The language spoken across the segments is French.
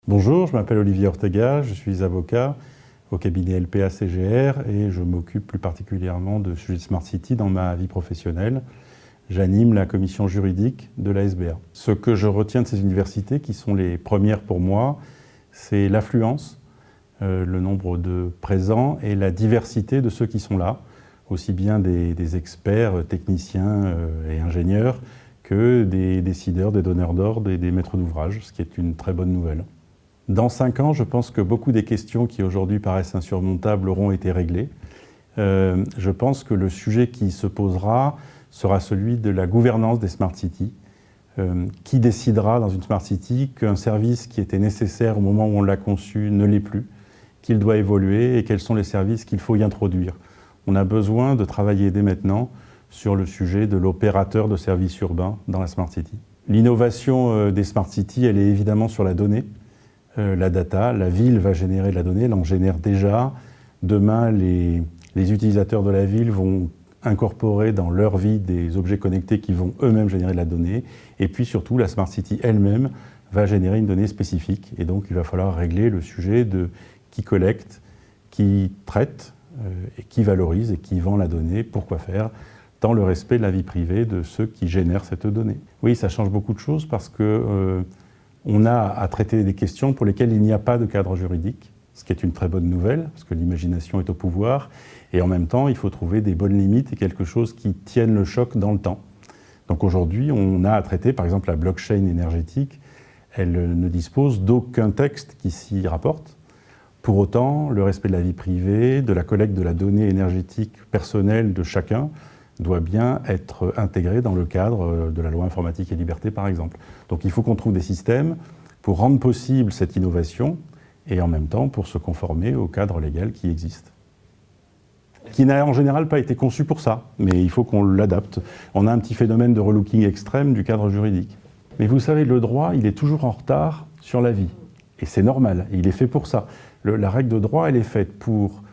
Bonjour, je m'appelle Olivier Ortega, je suis avocat au cabinet LPA-CGR et je m'occupe plus particulièrement de sujets de Smart City dans ma vie professionnelle. J'anime la commission juridique de la SBA. Ce que je retiens de ces universités, qui sont les premières pour moi, c'est l'affluence, le nombre de présents et la diversité de ceux qui sont là, aussi bien des experts, techniciens et ingénieurs que des décideurs, des donneurs d'ordre et des maîtres d'ouvrage, ce qui est une très bonne nouvelle. Dans 5 ans, je pense que beaucoup des questions qui aujourd'hui paraissent insurmontables auront été réglées. Je pense que le sujet qui se posera sera celui de la gouvernance des Smart Cities. Qui décidera dans une Smart City qu'un service qui était nécessaire au moment où on l'a conçu ne l'est plus, qu'il doit évoluer et quels sont les services qu'il faut y introduire. On a besoin de travailler dès maintenant sur le sujet de l'opérateur de services urbains dans la Smart City. L'innovation des Smart Cities, elle est évidemment sur la donnée. La data, la ville va générer de la donnée, elle en génère déjà. Demain, les utilisateurs de la ville vont incorporer dans leur vie des objets connectés qui vont eux-mêmes générer de la donnée. Et puis surtout, la Smart City elle-même va générer une donnée spécifique. Et donc, il va falloir régler le sujet de qui collecte, qui traite, et qui valorise et qui vend la donnée, pourquoi faire, dans le respect de la vie privée de ceux qui génèrent cette donnée. Oui, ça change beaucoup de choses parce que on a à traiter des questions pour lesquelles il n'y a pas de cadre juridique, ce qui est une très bonne nouvelle, parce que l'imagination est au pouvoir, et en même temps, il faut trouver des bonnes limites et quelque chose qui tienne le choc dans le temps. Donc aujourd'hui, on a à traiter, par exemple, la blockchain énergétique, elle ne dispose d'aucun texte qui s'y rapporte. Pour autant, le respect de la vie privée, de la collecte de la donnée énergétique personnelle de chacun, doit bien être intégré dans le cadre de la loi informatique et liberté, par exemple. Donc il faut qu'on trouve des systèmes pour rendre possible cette innovation et en même temps pour se conformer au cadre légal qui existe. Qui n'a en général pas été conçu pour ça, mais il faut qu'on l'adapte. On a un petit phénomène de relooking extrême du cadre juridique. Mais vous savez, le droit, il est toujours en retard sur la vie. Et c'est normal, il est fait pour ça. La règle de droit, elle est faite pour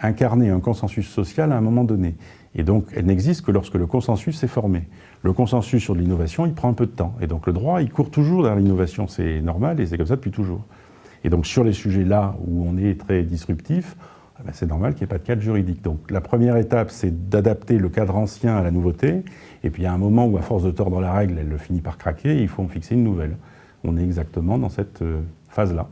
incarner un consensus social à un moment donné. Et donc, elle n'existe que lorsque le consensus est formé. Le consensus sur l'innovation, il prend un peu de temps. Et donc, le droit, il court toujours vers l'innovation. C'est normal et c'est comme ça depuis toujours. Et donc, sur les sujets là où on est très disruptif, c'est normal qu'il n'y ait pas de cadre juridique. Donc, la première étape, c'est d'adapter le cadre ancien à la nouveauté. Et puis, il y a un moment où, à force de tordre la règle, elle finit par craquer et il faut en fixer une nouvelle. On est exactement dans cette phase-là.